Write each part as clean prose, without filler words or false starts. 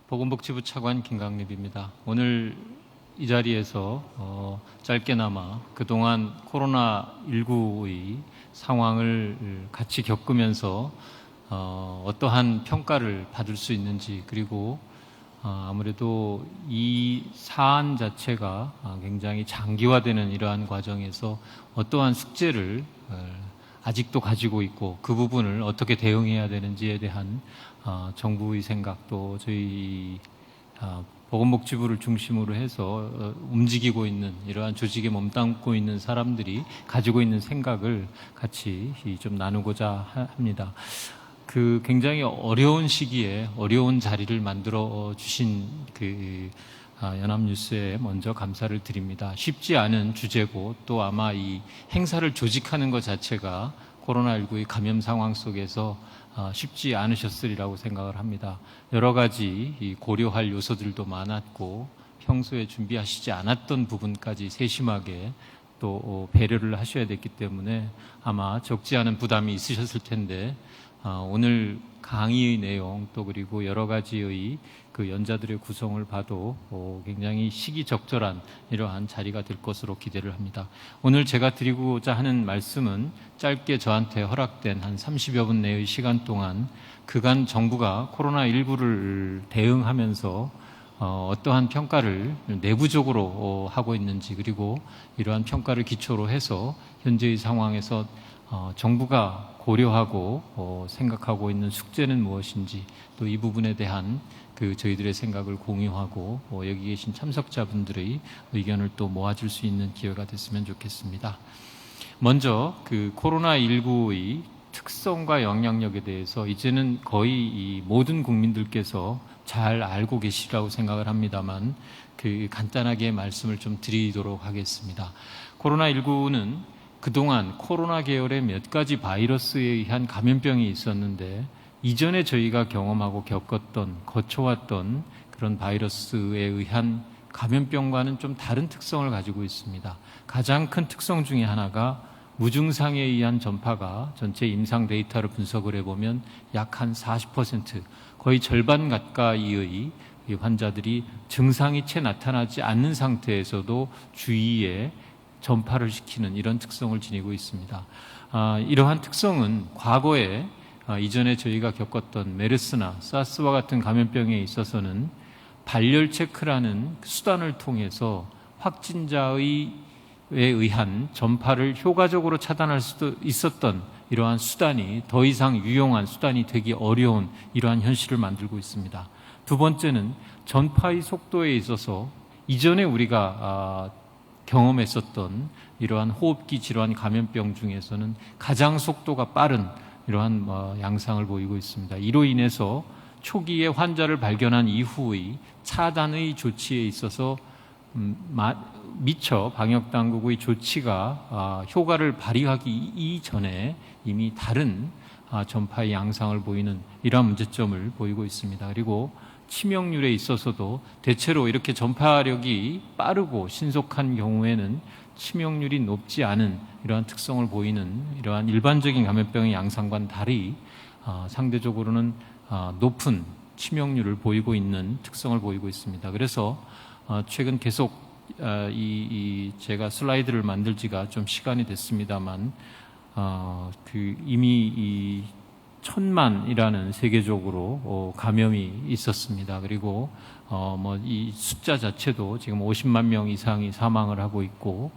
보건복지부 차관 김강립입니다. 오늘 이 자리에서 짧게나마 그동안 코로나19의 상황을 같이 겪으면서 어떠한 평가를 받을 수 있는지, 그리고 아무래도 이 사안 자체가 굉장히 장기화되는 이러한 과정에서 어떠한 숙제를 아직도 가지고 있고 그 부분을 어떻게 대응해야 되는지에 대한 정부의 생각, 또 저희 보건복지부를 중심으로 해서 움직이고 있는 이러한 조직에 몸담고 있는 사람들이 가지고 있는 생각을 같이 좀 나누고자 합니다. 그 굉장히 어려운 시기에 어려운 자리를 만들어 주신 연합뉴스에 먼저 감사를 드립니다. 쉽지 않은 주제고, 또 아마 이 행사를 조직하는 것 자체가 코로나19의 감염 상황 속에서 쉽지 않으셨으리라고 생각을 합니다. 여러 가지 고려할 요소들도 많았고, 평소에 준비하시지 않았던 부분까지 세심하게 또 배려를 하셔야 됐기 때문에 아마 적지 않은 부담이 있으셨을 텐데, 오늘 강의의 내용, 또 그리고 여러 가지의 그 연자들의 구성을 봐도 굉장히 시기적절한 이러한 자리가 될 것으로 기대를 합니다. 오늘 제가 드리고자 하는 말씀은 짧게 저한테 허락된 한 30여 분 내의 시간 동안 그간 정부가 코로나19를 대응하면서 어떠한 평가를 내부적으로 하고 있는지, 그리고 이러한 평가를 기초로 해서 현재의 상황에서 정부가 고려하고 생각하고 있는 숙제는 무엇인지, 또 이 부분에 대한 저희들의 생각을 공유하고 여기 계신 참석자분들의 의견을 또 모아줄 수 있는 기회가 됐으면 좋겠습니다. 먼저 코로나19의 특성과 영향력에 대해서 이제는 거의 이 모든 국민들께서 잘 알고 계시라고 생각을 합니다만, 간단하게 말씀을 좀 드리도록 하겠습니다. 코로나19는 그동안 코로나 계열의 몇 가지 바이러스에 의한 감염병이 있었는데, 이전에 저희가 경험하고 겪었던, 거쳐왔던 그런 바이러스에 의한 감염병과는 좀 다른 특성을 가지고 있습니다. 가장 큰 특성 중에 하나가 무증상에 의한 전파가 전체 임상 데이터를 분석을 해보면 약 한 40%, 거의 절반 가까이의 환자들이 증상이 채 나타나지 않는 상태에서도 주위에 전파를 시키는 이런 특성을 지니고 있습니다. 이러한 특성은 과거에 이전에 저희가 겪었던 메르스나 사스와 같은 감염병에 있어서는 발열 체크라는 수단을 통해서 확진자에 의한 전파를 효과적으로 차단할 수도 있었던 이러한 수단이 더 이상 유용한 수단이 되기 어려운 이러한 현실을 만들고 있습니다. 두 번째는 전파의 속도에 있어서 이전에 우리가 경험했었던 이러한 호흡기 질환 감염병 중에서는 가장 속도가 빠른 이러한 양상을 보이고 있습니다. 이로 인해서 초기에 환자를 발견한 이후의 차단의 조치에 있어서 미처 방역당국의 조치가 효과를 발휘하기 이전에 이미 다른 전파의 양상을 보이는 이러한 문제점을 보이고 있습니다. 그리고 치명률에 있어서도 대체로 이렇게 전파력이 빠르고 신속한 경우에는 치명률이 높지 않은 이러한 특성을 보이는 이러한 일반적인 감염병의 양상과는 달리 상대적으로는 높은 치명률을 보이고 있는 특성을 보이고 있습니다. 그래서 최근 계속 제가 슬라이드를 만들지가 좀 시간이 됐습니다만 이미 1000만이라는 세계적으로 감염이 있었습니다. 그리고 이 숫자 자체도 지금 50만 명 이상이 사망을 하고 있고,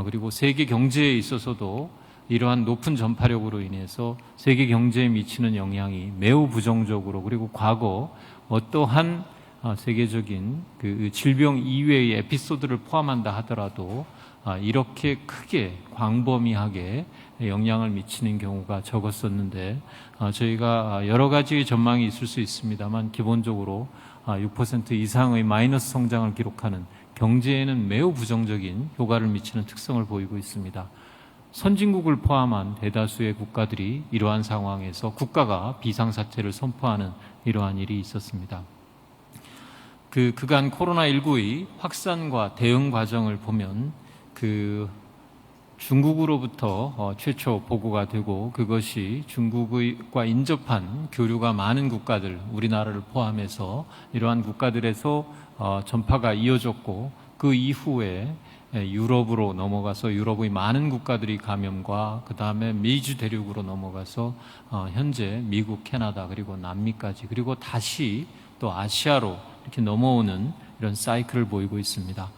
그리고 세계 경제에 있어서도 이러한 높은 전파력으로 인해서 세계 경제에 미치는 영향이 매우 부정적으로, 그리고 과거 어떠한 세계적인 질병 이외의 에피소드를 포함한다 하더라도 이렇게 크게 광범위하게 영향을 미치는 경우가 적었었는데, 저희가 여러 가지의 전망이 있을 수 있습니다만 기본적으로 6% 이상의 마이너스 성장을 기록하는 경제에는 매우 부정적인 효과를 미치는 특성을 보이고 있습니다. 선진국을 포함한 대다수의 국가들이 이러한 상황에서 국가가 비상사태를 선포하는 이러한 일이 있었습니다. 그간 코로나19의 확산과 대응 과정을 보면 중국으로부터 최초 보고가 되고 그것이 중국과 인접한 교류가 많은 국가들, 우리나라를 포함해서 이러한 국가들에서 전파가 이어졌고 그 이후에 유럽으로 넘어가서 유럽의 많은 국가들이 감염과 그 다음에 미주 대륙으로 넘어가서 현재 미국, 캐나다 그리고 남미까지 그리고 다시 또 아시아로 이렇게 넘어오는 이런 사이클을 보이고 있습니다.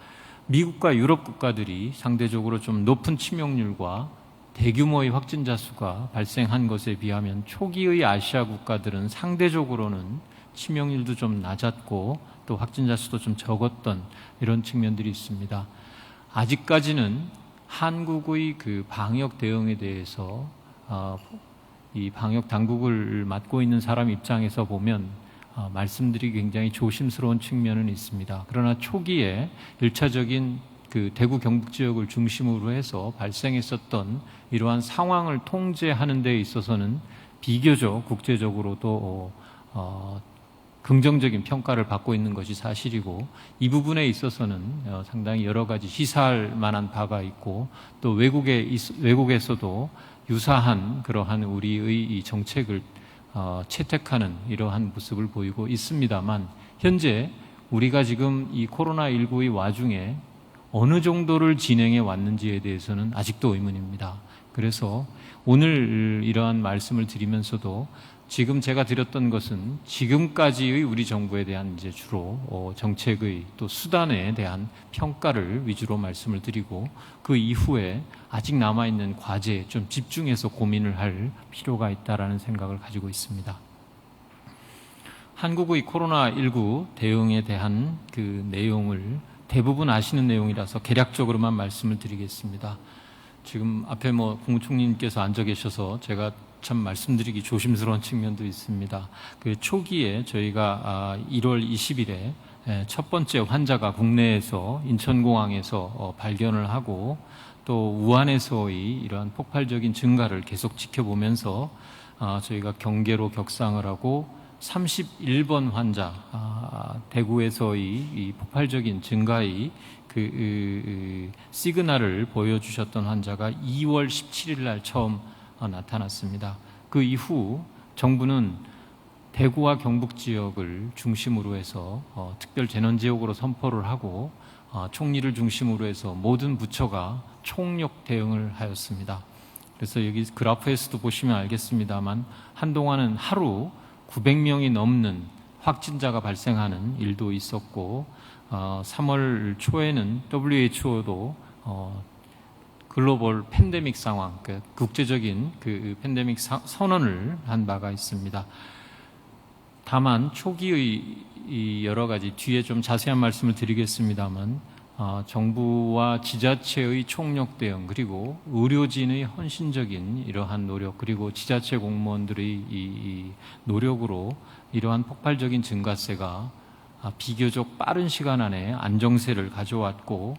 미국과 유럽 국가들이 상대적으로 좀 높은 치명률과 대규모의 확진자 수가 발생한 것에 비하면 초기의 아시아 국가들은 상대적으로는 치명률도 좀 낮았고 또 확진자 수도 좀 적었던 이런 측면들이 있습니다. 아직까지는 한국의 그 방역 대응에 대해서 이 방역 당국을 맡고 있는 사람 입장에서 보면 말씀드리기 굉장히 조심스러운 측면은 있습니다. 그러나 초기에 1차적인 그 대구 경북 지역을 중심으로 해서 발생했었던 이러한 상황을 통제하는 데 있어서는 비교적 국제적으로도 긍정적인 평가를 받고 있는 것이 사실이고 이 부분에 있어서는 상당히 여러 가지 시사할 만한 바가 있고 또 외국에서도 유사한 그러한 우리의 이 정책을 채택하는 이러한 모습을 보이고 있습니다만 현재 우리가 지금 이 코로나19의 와중에 어느 정도를 진행해 왔는지에 대해서는 아직도 의문입니다. 그래서 오늘 이러한 말씀을 드리면서도 지금 제가 드렸던 것은 지금까지의 우리 정부에 대한 이제 주로 정책의 또 수단에 대한 평가를 위주로 말씀을 드리고 그 이후에 아직 남아있는 과제에 좀 집중해서 고민을 할 필요가 있다라는 생각을 가지고 있습니다. 한국의 코로나19 대응에 대한 그 내용을 대부분 아시는 내용이라서 개략적으로만 말씀을 드리겠습니다. 지금 앞에 국무총리님께서 앉아 계셔서 제가 참 말씀드리기 조심스러운 측면도 있습니다. 그 초기에 저희가 1월 20일에 첫 번째 환자가 국내에서 인천공항에서 발견을 하고 또 우한에서의 이러한 폭발적인 증가를 계속 지켜보면서 저희가 경계로 격상을 하고 31번 환자 대구에서의 이 폭발적인 증가의 그 시그널을 보여주셨던 환자가 2월 17일 날 처음 나타났습니다. 그 이후 정부는 대구와 경북 지역을 중심으로 해서 특별 재난 지역으로 선포를 하고 총리를 중심으로 해서 모든 부처가 총력 대응을 하였습니다. 그래서 여기 그래프에서도 보시면 알겠습니다만 한동안은 하루 900명이 넘는 확진자가 발생하는 일도 있었고 3월 초에는 WHO도 글로벌 팬데믹 상황, 국제적인 그 팬데믹 선언을 한 바가 있습니다. 다만 초기의 이 여러 가지 뒤에 좀 자세한 말씀을 드리겠습니다만 정부와 지자체의 총력 대응 그리고 의료진의 헌신적인 이러한 노력 그리고 지자체 공무원들의 이 노력으로 이러한 폭발적인 증가세가 비교적 빠른 시간 안에 안정세를 가져왔고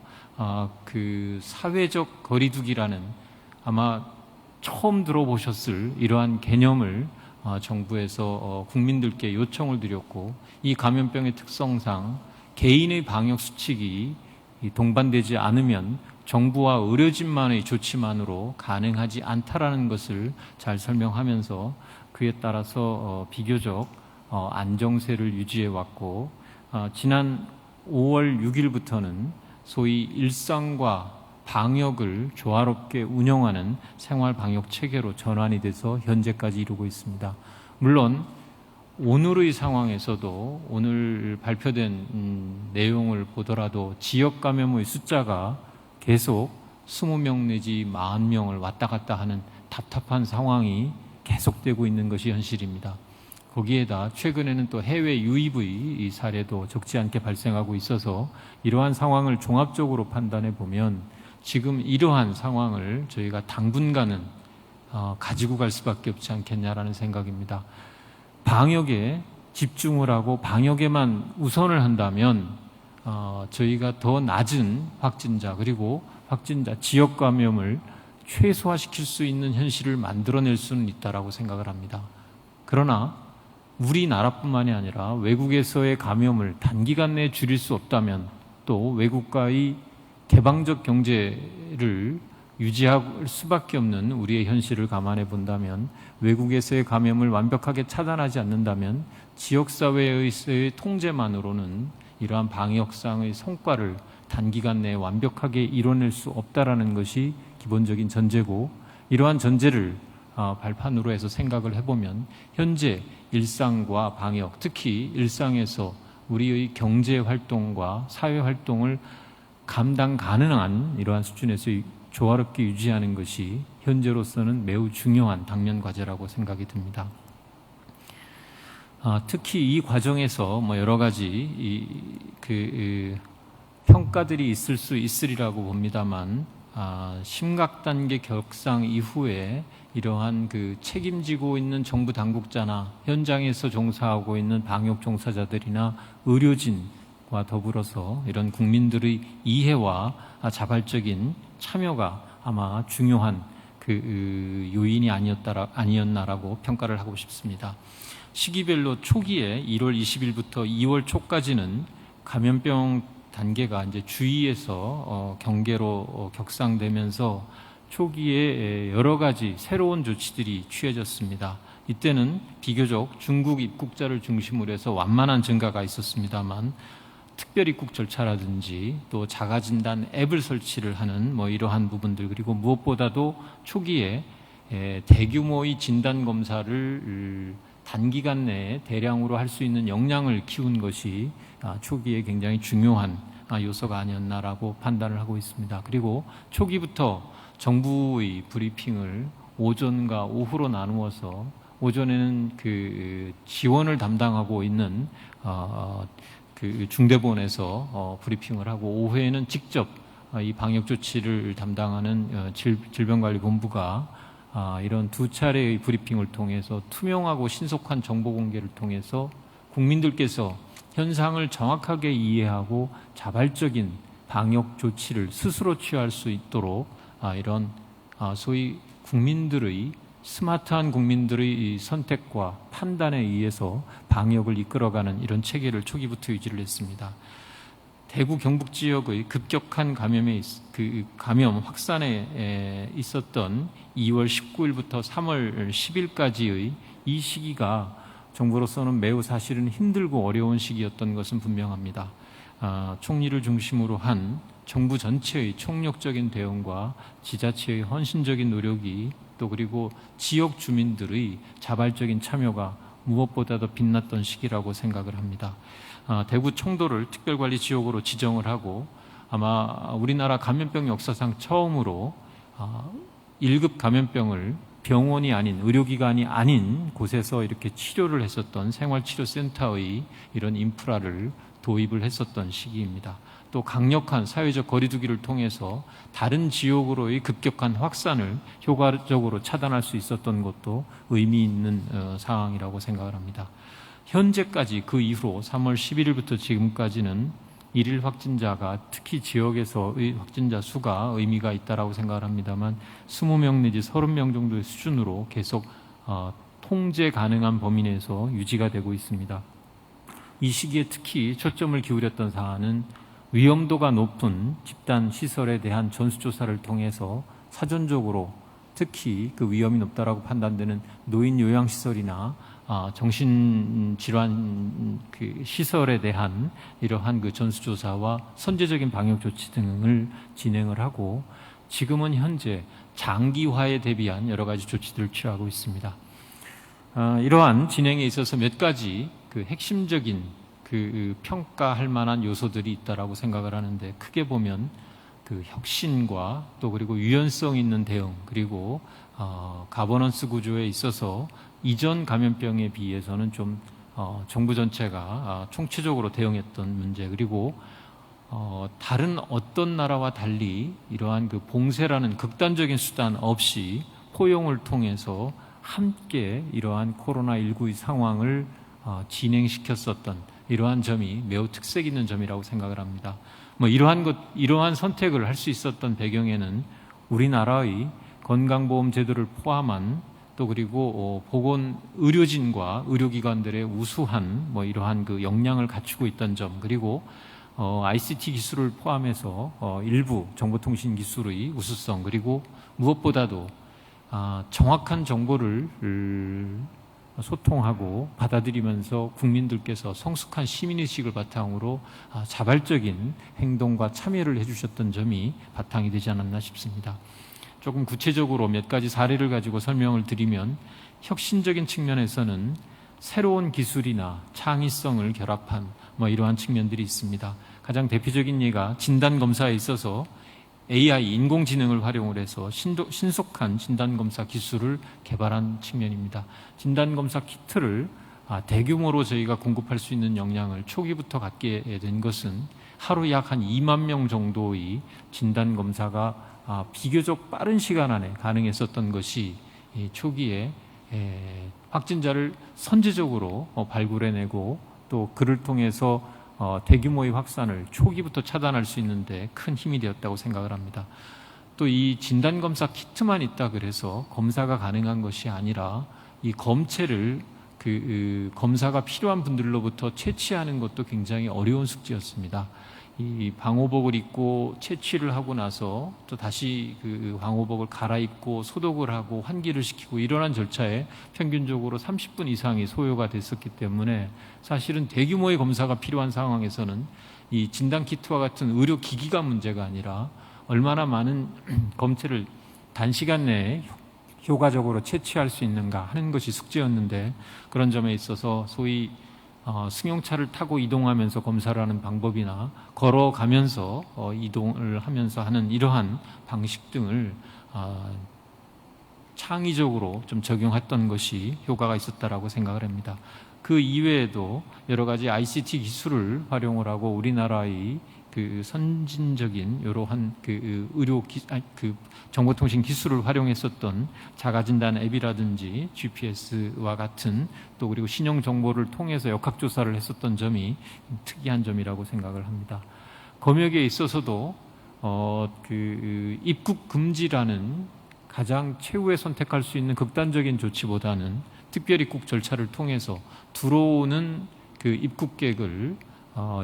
그 사회적 거리두기라는 아마 처음 들어보셨을 이러한 개념을 정부에서 국민들께 요청을 드렸고 이 감염병의 특성상 개인의 방역 수칙이 동반되지 않으면 정부와 의료진만의 조치만으로 가능하지 않다라는 것을 잘 설명하면서 그에 따라서 비교적 안정세를 유지해 왔고 지난 5월 6일부터는 소위 일상과 방역을 조화롭게 운영하는 생활 방역 체계로 전환이 돼서 현재까지 이루고 있습니다. 물론 오늘의 상황에서도 오늘 발표된 내용을 보더라도 지역 감염의 숫자가 계속 20명 내지 40명을 왔다 갔다 하는 답답한 상황이 계속되고 있는 것이 현실입니다. 거기에다 최근에는 또 해외 유입의 사례도 적지 않게 발생하고 있어서 이러한 상황을 종합적으로 판단해 보면 지금 이러한 상황을 저희가 당분간은 가지고 갈 수밖에 없지 않겠냐라는 생각입니다. 방역에 집중을 하고 방역에만 우선을 한다면 저희가 더 낮은 확진자 그리고 확진자 지역 감염을 최소화시킬 수 있는 현실을 만들어낼 수는 있다라고 생각을 합니다. 그러나 우리나라뿐만이 아니라 외국에서의 감염을 단기간 내에 줄일 수 없다면 또 외국과의 개방적 경제를 유지할 수밖에 없는 우리의 현실을 감안해 본다면, 외국에서의 감염을 완벽하게 차단하지 않는다면 지역사회의 통제만으로는 이러한 방역상의 성과를 단기간 내에 완벽하게 이뤄낼 수 없다라는 것이 기본적인 전제고, 이러한 전제를 발판으로 해서 생각을 해보면 현재 일상과 방역, 특히 일상에서 우리의 경제활동과 사회활동을 감당 가능한 이러한 수준에서 조화롭게 유지하는 것이 현재로서는 매우 중요한 당면 과제라고 생각이 듭니다. 특히 이 과정에서 여러 가지 평가들이 있을 수 있으리라고 봅니다만, 심각 단계 격상 이후에 이러한 책임지고 있는 정부 당국자나 현장에서 종사하고 있는 방역 종사자들이나 의료진과 더불어서 이런 국민들의 이해와 자발적인 참여가 아마 중요한 요인이 아니었나라고 평가를 하고 싶습니다. 시기별로 초기에 1월 20일부터 2월 초까지는 감염병 단계가 이제 주의에서 경계로 격상되면서 초기에 여러 가지 새로운 조치들이 취해졌습니다. 이때는 비교적 중국 입국자를 중심으로 해서 완만한 증가가 있었습니다만, 특별 입국 절차라든지 또 자가진단 앱을 설치를 하는 이러한 부분들, 그리고 무엇보다도 초기에 대규모의 진단 검사를 단기간 내에 대량으로 할 수 있는 역량을 키운 것이 초기에 굉장히 중요한 요소가 아니었나라고 판단을 하고 있습니다. 그리고 초기부터 정부의 브리핑을 오전과 오후로 나누어서, 오전에는 지원을 담당하고 있는 중대본에서 브리핑을 하고, 오후에는 직접 이 방역 조치를 담당하는 질병관리본부가 이런 두 차례의 브리핑을 통해서 투명하고 신속한 정보 공개를 통해서 국민들께서 현상을 정확하게 이해하고 자발적인 방역 조치를 스스로 취할 수 있도록 이런 소위 국민들의, 스마트한 국민들의 선택과 판단에 의해서 방역을 이끌어가는 이런 체계를 초기부터 유지를 했습니다. 대구 경북 지역의 급격한 감염 확산에 있었던 2월 19일부터 3월 10일까지의 이 시기가 정부로서는 매우 사실은 힘들고 어려운 시기였던 것은 분명합니다. 총리를 중심으로 한 정부 전체의 총력적인 대응과 지자체의 헌신적인 노력이, 또 그리고 지역 주민들의 자발적인 참여가 무엇보다도 빛났던 시기라고 생각을 합니다. 대구 청도를 특별관리 지역으로 지정을 하고, 아마 우리나라 감염병 역사상 처음으로 1급 감염병을 병원이 아닌, 의료기관이 아닌 곳에서 이렇게 치료를 했었던 생활치료센터의 이런 인프라를 도입을 했었던 시기입니다. 또 강력한 사회적 거리두기를 통해서 다른 지역으로의 급격한 확산을 효과적으로 차단할 수 있었던 것도 의미 있는 상황이라고 생각을 합니다. 현재까지 그 이후로 3월 11일부터 지금까지는 일일 확진자가, 특히 지역에서의 확진자 수가 의미가 있다라고 생각을 합니다만, 20명 내지 30명 정도의 수준으로 계속 통제 가능한 범위 내에서 유지가 되고 있습니다. 이 시기에 특히 초점을 기울였던 사안은 위험도가 높은 집단 시설에 대한 전수조사를 통해서 사전적으로, 특히 위험이 높다라고 판단되는 노인 요양시설이나 정신질환 시설에 대한 이러한 전수조사와 선제적인 방역 조치 등을 진행을 하고, 지금은 현재 장기화에 대비한 여러 가지 조치들을 취하고 있습니다. 이러한 진행에 있어서 몇 가지 핵심적인 평가할 만한 요소들이 있다라고 생각을 하는데, 크게 보면 혁신과 또 그리고 유연성 있는 대응, 그리고 가버넌스 구조에 있어서 이전 감염병에 비해서는 좀 정부 전체가 총체적으로 대응했던 문제, 그리고 다른 어떤 나라와 달리 이러한 봉쇄라는 극단적인 수단 없이 포용을 통해서 함께 이러한 코로나19의 상황을 진행시켰었던 이러한 점이 매우 특색 있는 점이라고 생각을 합니다. 이러한 선택을 할 수 있었던 배경에는 우리나라의 건강보험 제도를 포함한, 또 그리고 보건 의료진과 의료기관들의 우수한 이러한 역량을 갖추고 있던 점, 그리고 ICT 기술을 포함해서 일부 정보통신 기술의 우수성, 그리고 무엇보다도 정확한 정보를 소통하고 받아들이면서 국민들께서 성숙한 시민의식을 바탕으로 자발적인 행동과 참여를 해주셨던 점이 바탕이 되지 않았나 싶습니다. 조금 구체적으로 몇 가지 사례를 가지고 설명을 드리면, 혁신적인 측면에서는 새로운 기술이나 창의성을 결합한 이러한 측면들이 있습니다. 가장 대표적인 예가 진단검사에 있어서 AI, 인공지능을 활용을 해서 신속한 진단검사 기술을 개발한 측면입니다. 진단검사 키트를 대규모로 저희가 공급할 수 있는 역량을 초기부터 갖게 된 것은 하루 약 한 2만 명 정도의 진단검사가 비교적 빠른 시간 안에 가능했었던 것이 초기에 확진자를 선제적으로 발굴해내고 또 그를 통해서 대규모의 확산을 초기부터 차단할 수 있는데 큰 힘이 되었다고 생각을 합니다. 또 이 진단검사 키트만 있다 그래서 검사가 가능한 것이 아니라 이 검체를 검사가 필요한 분들로부터 채취하는 것도 굉장히 어려운 숙제였습니다. 이 방호복을 입고 채취를 하고 나서 또 다시 그 방호복을 갈아입고 소독을 하고 환기를 시키고 이러한 절차에 평균적으로 30분 이상이 소요가 됐었기 때문에 사실은 대규모의 검사가 필요한 상황에서는 이 진단키트와 같은 의료기기가 문제가 아니라 얼마나 많은 검체를 단시간 내에 효과적으로 채취할 수 있는가 하는 것이 숙제였는데, 그런 점에 있어서 소위 승용차를 타고 이동하면서 검사를 하는 방법이나 걸어가면서 이동을 하면서 하는 이러한 방식 등을 창의적으로 좀 적용했던 것이 효과가 있었다라고 생각을 합니다. 그 이외에도 여러 가지 ICT 기술을 활용을 하고 우리나라의 그 선진적인 이러한 정보통신 기술을 활용했었던 자가진단 앱이라든지 GPS와 같은 또 그리고 신용 정보를 통해서 역학조사를 했었던 점이 특이한 점이라고 생각을 합니다. 검역에 있어서도 입국 금지라는 가장 최후에 선택할 수 있는 극단적인 조치보다는 특별입국 절차를 통해서 들어오는 그 입국객을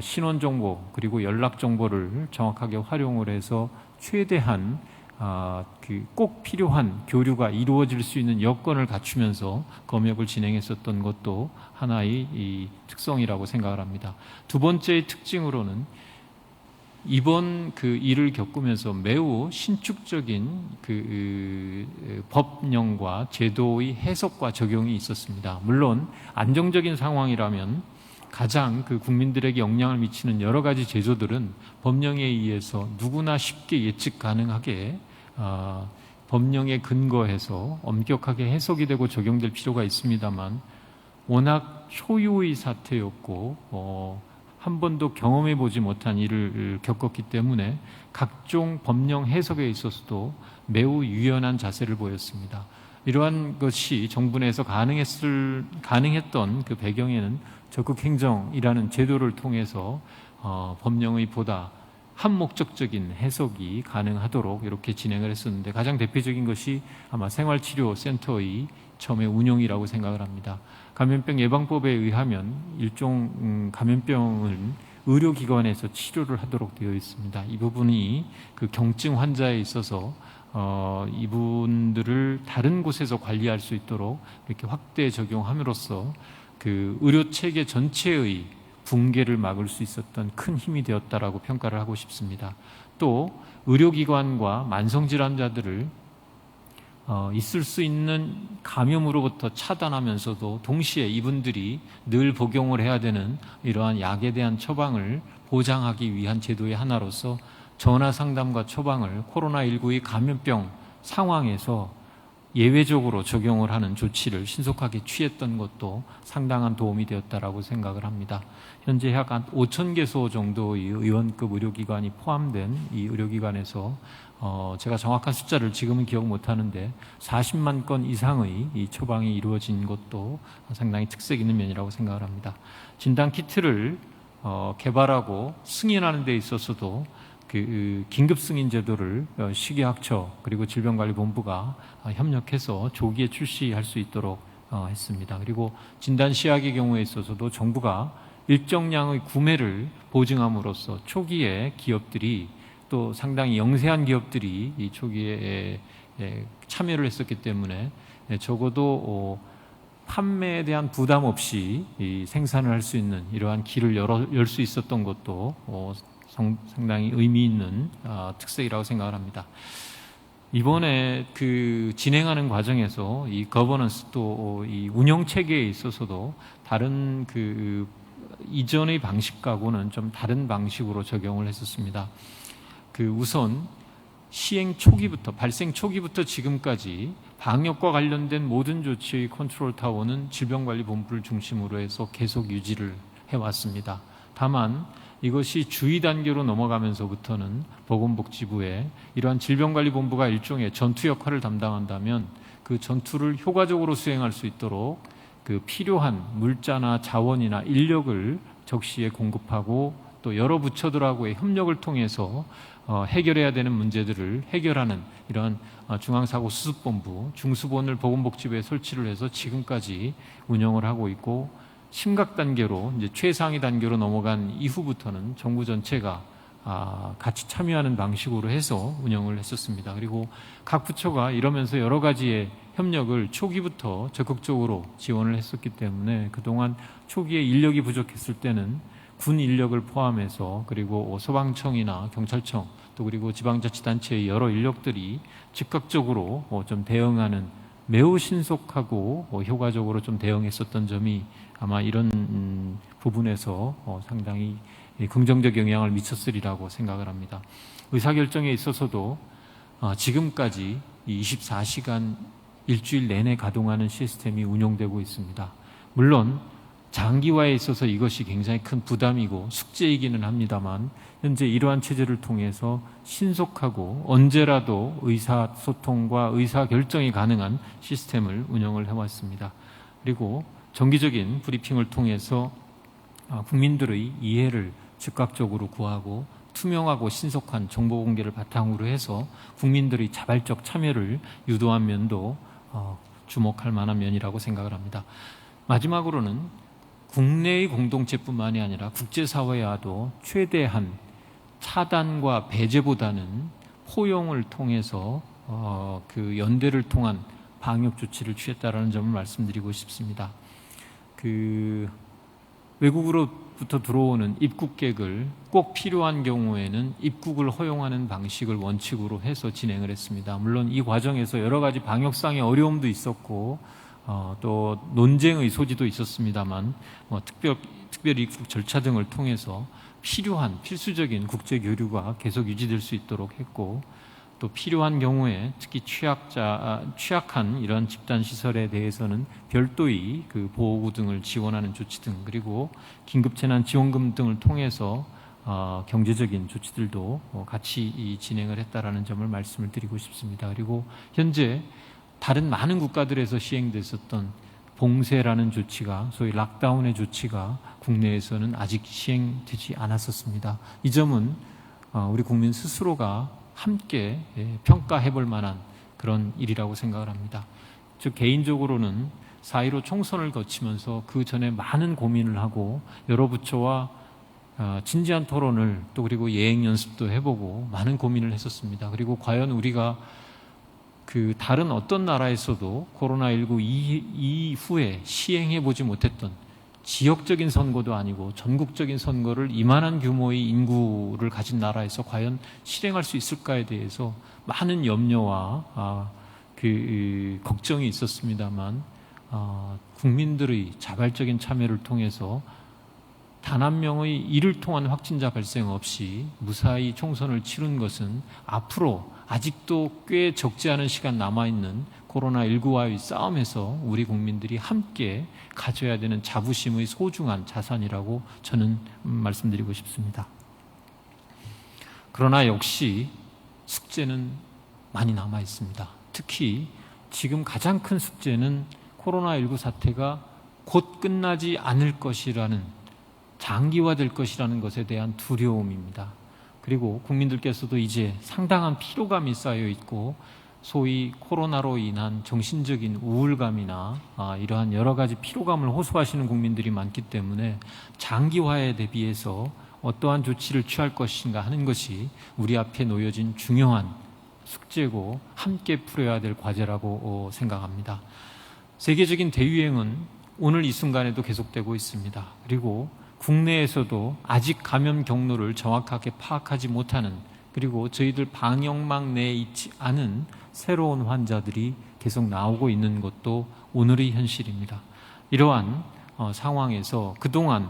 신원정보 그리고 연락정보를 정확하게 활용을 해서 최대한 꼭 필요한 교류가 이루어질 수 있는 여건을 갖추면서 검역을 진행했었던 것도 하나의 이 특성이라고 생각을 합니다. 두 번째의 특징으로는 이번 일을 겪으면서 매우 신축적인 법령과 제도의 해석과 적용이 있었습니다. 물론 안정적인 상황이라면 가장 국민들에게 영향을 미치는 여러 가지 제도들은 법령에 의해서 누구나 쉽게 예측 가능하게 법령에 근거해서 엄격하게 해석이 되고 적용될 필요가 있습니다만, 워낙 초유의 사태였고 한 번도 경험해 보지 못한 일을 겪었기 때문에 각종 법령 해석에 있어서도 매우 유연한 자세를 보였습니다. 이러한 것이 정부 내에서 가능했던 그 배경에는 적극행정이라는 제도를 통해서 법령의 보다 한목적적인 해석이 가능하도록 이렇게 진행을 했었는데, 가장 대표적인 것이 아마 생활치료센터의 처음에 운용이라고 생각을 합니다. 감염병 예방법에 의하면 일종 감염병은 의료기관에서 치료를 하도록 되어 있습니다. 이 부분이 경증 환자에 있어서 이분들을 다른 곳에서 관리할 수 있도록 이렇게 확대 적용함으로써 의료체계 전체의 붕괴를 막을 수 있었던 큰 힘이 되었다라고 평가를 하고 싶습니다. 또 의료기관과 만성질환자들을 있을 수 있는 감염으로부터 차단하면서도 동시에 이분들이 늘 복용을 해야 되는 이러한 약에 대한 처방을 보장하기 위한 제도의 하나로서 전화 상담과 처방을 코로나19의 감염병 상황에서 예외적으로 적용을 하는 조치를 신속하게 취했던 것도 상당한 도움이 되었다라고 생각을 합니다. 현재 약 5,000개소 정도의 의원급 의료기관이 포함된 이 의료기관에서 제가 정확한 숫자를 지금은 기억 못하는데 40만 건 이상의 이 처방이 이루어진 것도 상당히 특색 있는 면이라고 생각을 합니다. 진단키트를 개발하고 승인하는 데 있어서도 긴급 승인 제도를 식의학처 그리고 질병관리본부가 협력해서 조기에 출시할 수 있도록 했습니다. 그리고 진단 시약의 경우에 있어서도 정부가 일정량의 구매를 보증함으로써 초기에 기업들이 또 상당히 영세한 기업들이 이 초기에 참여를 했었기 때문에 적어도 판매에 대한 부담 없이 이 생산을 할 수 있는 이러한 길을 열 수 있었던 것도 상당히 의미 있는 특색이라고 생각을 합니다. 이번에 그 진행하는 과정에서 이 거버넌스 또 이 운영 체계에 있어서도 다른 그 이전의 방식하고는 좀 다른 방식으로 적용을 했었습니다. 그 우선 시행 초기부터 발생 초기부터 지금까지 방역과 관련된 모든 조치의 컨트롤 타워는 질병관리본부를 중심으로 해서 계속 유지를 해왔습니다. 다만 이것이 주의 단계로 넘어가면서부터는 보건복지부에 이러한 질병관리본부가 일종의 전투 역할을 담당한다면 그 전투를 효과적으로 수행할 수 있도록 그 필요한 물자나 자원이나 인력을 적시에 공급하고 또 여러 부처들하고의 협력을 통해서 해결해야 되는 문제들을 해결하는 이런 중앙사고수습본부, 중수본을 보건복지부에 설치를 해서 지금까지 운영을 하고 있고 심각 단계로 이제 최상위 단계로 넘어간 이후부터는 정부 전체가 같이 참여하는 방식으로 해서 운영을 했었습니다. 그리고 각 부처가 이러면서 여러 가지의 협력을 초기부터 적극적으로 지원을 했었기 때문에 그동안 초기에 인력이 부족했을 때는 군 인력을 포함해서 그리고 소방청이나 경찰청 또 그리고 지방자치단체의 여러 인력들이 즉각적으로 좀 대응하는 매우 신속하고 효과적으로 좀 대응했었던 점이 아마 이런 부분에서 상당히 긍정적 영향을 미쳤으리라고 생각을 합니다. 의사결정에 있어서도 지금까지 24시간 일주일 내내 가동하는 시스템이 운용되고 있습니다. 물론 장기화에 있어서 이것이 굉장히 큰 부담이고 숙제이기는 합니다만 현재 이러한 체제를 통해서 신속하고 언제라도 의사소통과 의사결정이 가능한 시스템을 운영을 해왔습니다. 그리고 정기적인 브리핑을 통해서 국민들의 이해를 즉각적으로 구하고 투명하고 신속한 정보 공개를 바탕으로 해서 국민들의 자발적 참여를 유도한 면도 주목할 만한 면이라고 생각을 합니다. 마지막으로는 국내의 공동체뿐만이 아니라 국제사회와도 최대한 차단과 배제보다는 포용을 통해서 그 연대를 통한 방역 조치를 취했다라는 점을 말씀드리고 싶습니다. 그 외국으로부터 들어오는 입국객을 꼭 필요한 경우에는 입국을 허용하는 방식을 원칙으로 해서 진행을 했습니다. 물론 이 과정에서 여러 가지 방역상의 어려움도 있었고 또 논쟁의 소지도 있었습니다만 특별 입국 절차 등을 통해서 필요한 필수적인 국제 교류가 계속 유지될 수 있도록 했고 또 필요한 경우에 특히 취약한 이런 집단 시설에 대해서는 별도의 그 보호구 등을 지원하는 조치 등 그리고 긴급재난지원금 등을 통해서 경제적인 조치들도 같이 진행을 했다라는 점을 말씀을 드리고 싶습니다. 그리고 현재 다른 많은 국가들에서 시행됐었던 봉쇄라는 조치가 소위 락다운의 조치가 국내에서는 아직 시행되지 않았었습니다. 이 점은 우리 국민 스스로가 함께 평가해 볼 만한 그런 일이라고 생각을 합니다. 즉 개인적으로는 4.15 총선을 거치면서 그 전에 많은 고민을 하고 여러 부처와 진지한 토론을 또 그리고 예행 연습도 해보고 많은 고민을 했었습니다. 그리고 과연 우리가 그 다른 어떤 나라에서도 코로나19 이후에 시행해 보지 못했던 지역적인 선거도 아니고 전국적인 선거를 이만한 규모의 인구를 가진 나라에서 과연 실행할 수 있을까에 대해서 많은 염려와 걱정이 있었습니다만 국민들의 자발적인 참여를 통해서 단 한 명의 이를 통한 확진자 발생 없이 무사히 총선을 치른 것은 앞으로 아직도 꽤 적지 않은 시간 남아있는 코로나19와의 싸움에서 우리 국민들이 함께 가져야 되는 자부심의 소중한 자산이라고 저는 말씀드리고 싶습니다. 그러나 역시 숙제는 많이 남아 있습니다. 특히 지금 가장 큰 숙제는 코로나19 사태가 곧 끝나지 않을 것이라는 장기화될 것이라는 것에 대한 두려움입니다. 그리고 국민들께서도 이제 상당한 피로감이 쌓여 있고 소위 코로나로 인한 정신적인 우울감이나 이러한 여러 가지 피로감을 호소하시는 국민들이 많기 때문에 장기화에 대비해서 어떠한 조치를 취할 것인가 하는 것이 우리 앞에 놓여진 중요한 숙제고 함께 풀어야 될 과제라고 생각합니다. 세계적인 대유행은 오늘 이 순간에도 계속되고 있습니다. 그리고 국내에서도 아직 감염 경로를 정확하게 파악하지 못하는, 그리고 저희들 방역망 내에 있지 않은 새로운 환자들이 계속 나오고 있는 것도 오늘의 현실입니다. 이러한 상황에서 그동안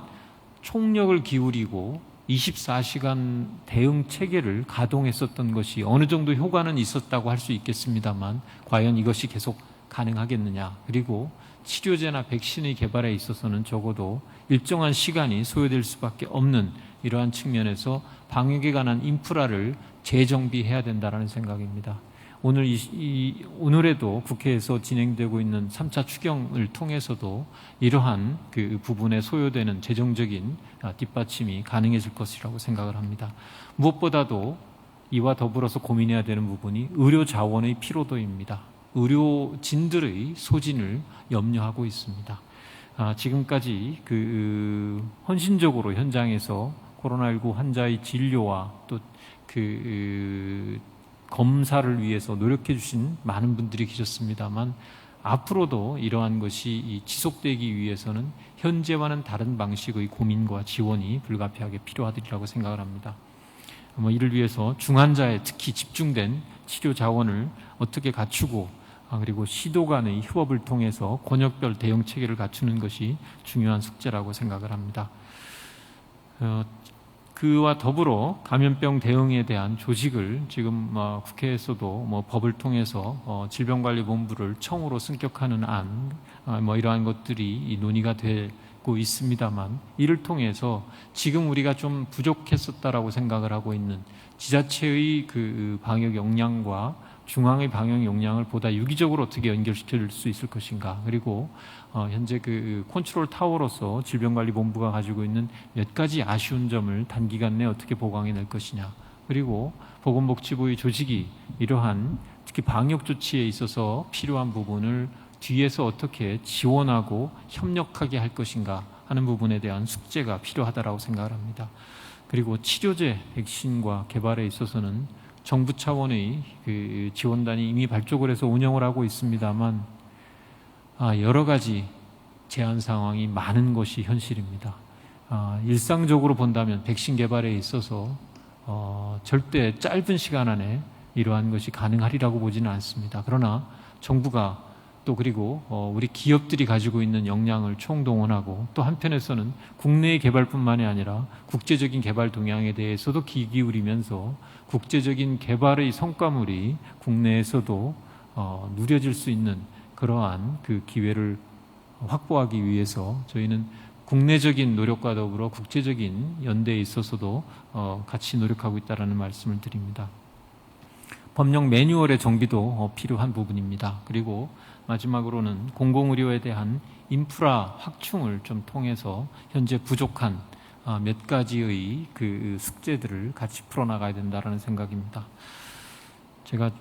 총력을 기울이고 24시간 대응 체계를 가동했었던 것이 어느 정도 효과는 있었다고 할 수 있겠습니다만 과연 이것이 계속 가능하겠느냐, 그리고 치료제나 백신의 개발에 있어서는 적어도 일정한 시간이 소요될 수밖에 없는 이러한 측면에서 방역에 관한 인프라를 재정비해야 된다는 생각입니다. 오늘에도 국회에서 진행되고 있는 3차 추경을 통해서도 이러한 그 부분에 소요되는 재정적인 뒷받침이 가능해질 것이라고 생각을 합니다. 무엇보다도 이와 더불어서 고민해야 되는 부분이 의료 자원의 피로도입니다. 의료진들의 소진을 염려하고 있습니다. 지금까지 헌신적으로 현장에서 코로나19 환자의 진료와 또 검사를 위해서 노력해 주신 많은 분들이 계셨습니다만 앞으로도 이러한 것이 지속되기 위해서는 현재와는 다른 방식의 고민과 지원이 불가피하게 필요하리라고 생각을 합니다. 이를 위해서 중환자에 특히 집중된 치료 자원을 어떻게 갖추고 그리고 시도 간의 협업을 통해서 권역별 대응 체계를 갖추는 것이 중요한 숙제라고 생각을 합니다. 그와 더불어 감염병 대응에 대한 조직을 지금 국회에서도 법을 통해서 질병관리본부를 청으로 승격하는 안 이러한 것들이 논의가 되고 있습니다만 이를 통해서 지금 우리가 좀 부족했었다라고 생각을 하고 있는 지자체의 그 방역 역량과 중앙의 방역 역량을 보다 유기적으로 어떻게 연결시킬 수 있을 것인가, 그리고 현재 컨트롤 타워로서 질병관리본부가 가지고 있는 몇 가지 아쉬운 점을 단기간 내에 어떻게 보강해낼 것이냐, 그리고 보건복지부의 조직이 이러한 특히 방역 조치에 있어서 필요한 부분을 뒤에서 어떻게 지원하고 협력하게 할 것인가 하는 부분에 대한 숙제가 필요하다고 생각을 합니다. 그리고 치료제, 백신과 개발에 있어서는 정부 차원의 지원단이 이미 발족을 해서 운영을 하고 있습니다만 여러 가지 제한 상황이 많은 것이 현실입니다. 일상적으로 본다면 백신 개발에 있어서 절대 짧은 시간 안에 이러한 것이 가능하리라고 보지는 않습니다. 그러나 정부가 또 그리고 우리 기업들이 가지고 있는 역량을 총동원하고 또 한편에서는 국내의 개발뿐만이 아니라 국제적인 개발 동향에 대해서도 귀 기울이면서 국제적인 개발의 성과물이 국내에서도 누려질 수 있는 그러한 그 기회를 확보하기 위해서 저희는 국내적인 노력과 더불어 국제적인 연대에 있어서도 같이 노력하고 있다는 말씀을 드립니다. 법령 매뉴얼의 정비도 필요한 부분입니다. 그리고 마지막으로는 공공의료에 대한 인프라 확충을 좀 통해서 현재 부족한 몇 가지의 그 숙제들을 같이 풀어나가야 된다는 생각입니다. 제가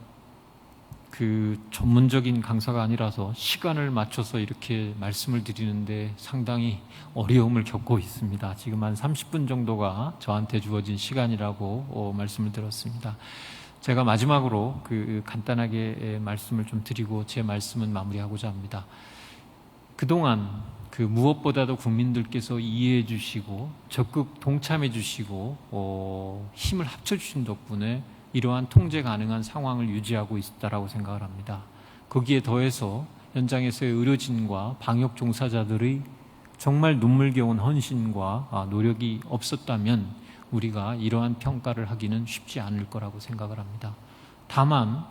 전문적인 강사가 아니라서 시간을 맞춰서 이렇게 말씀을 드리는데 상당히 어려움을 겪고 있습니다. 지금 한 30분 정도가 저한테 주어진 시간이라고 말씀을 드렸습니다. 제가 마지막으로 간단하게 말씀을 좀 드리고 제 말씀은 마무리하고자 합니다. 그동안 무엇보다도 국민들께서 이해해 주시고 적극 동참해 주시고 힘을 합쳐 주신 덕분에 이러한 통제 가능한 상황을 유지하고 있다라고 생각을 합니다. 거기에 더해서 현장에서의 의료진과 방역 종사자들의 정말 눈물겨운 헌신과 노력이 없었다면 우리가 이러한 평가를 하기는 쉽지 않을 거라고 생각을 합니다. 다만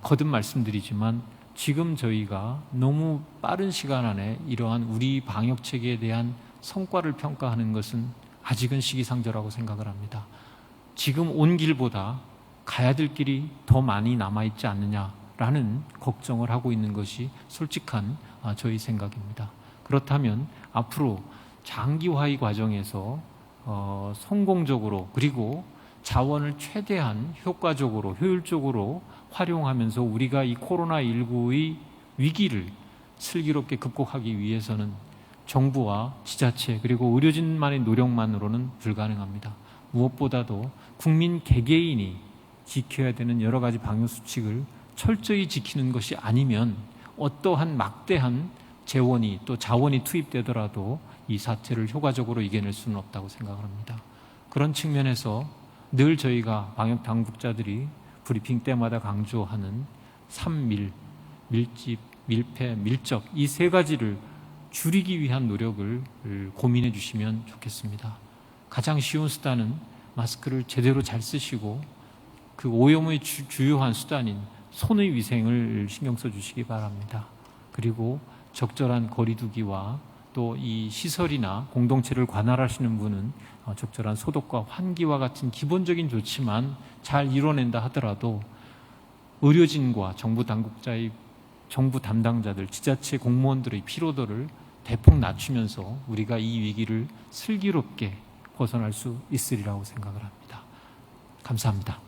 거듭 말씀드리지만 지금 저희가 너무 빠른 시간 안에 이러한 우리 방역 체계에 대한 성과를 평가하는 것은 아직은 시기상조라고 생각을 합니다. 지금 온 길보다 가야 될 길이 더 많이 남아있지 않느냐라는 걱정을 하고 있는 것이 솔직한 저희 생각입니다. 그렇다면 앞으로 장기화의 과정에서 성공적으로 그리고 자원을 최대한 효과적으로 효율적으로 활용하면서 우리가 이 코로나19의 위기를 슬기롭게 극복하기 위해서는 정부와 지자체 그리고 의료진만의 노력만으로는 불가능합니다. 무엇보다도 국민 개개인이 지켜야 되는 여러 가지 방역수칙을 철저히 지키는 것이 아니면 어떠한 막대한 재원이 또 자원이 투입되더라도 이 사태를 효과적으로 이겨낼 수는 없다고 생각을 합니다. 그런 측면에서 늘 저희가 방역 당국자들이 브리핑 때마다 강조하는 3밀, 밀집, 밀폐, 밀접 이 세 가지를 줄이기 위한 노력을 고민해 주시면 좋겠습니다. 가장 쉬운 수단은 마스크를 제대로 잘 쓰시고 그 오염의 주요한 수단인 손의 위생을 신경 써 주시기 바랍니다. 그리고 적절한 거리두기와 또 이 시설이나 공동체를 관할하시는 분은 적절한 소독과 환기와 같은 기본적인 조치만 잘 이뤄낸다 하더라도 의료진과 정부 당국자의 정부 담당자들, 지자체 공무원들의 피로도를 대폭 낮추면서 우리가 이 위기를 슬기롭게 벗어날 수 있으리라고 생각을 합니다. 감사합니다.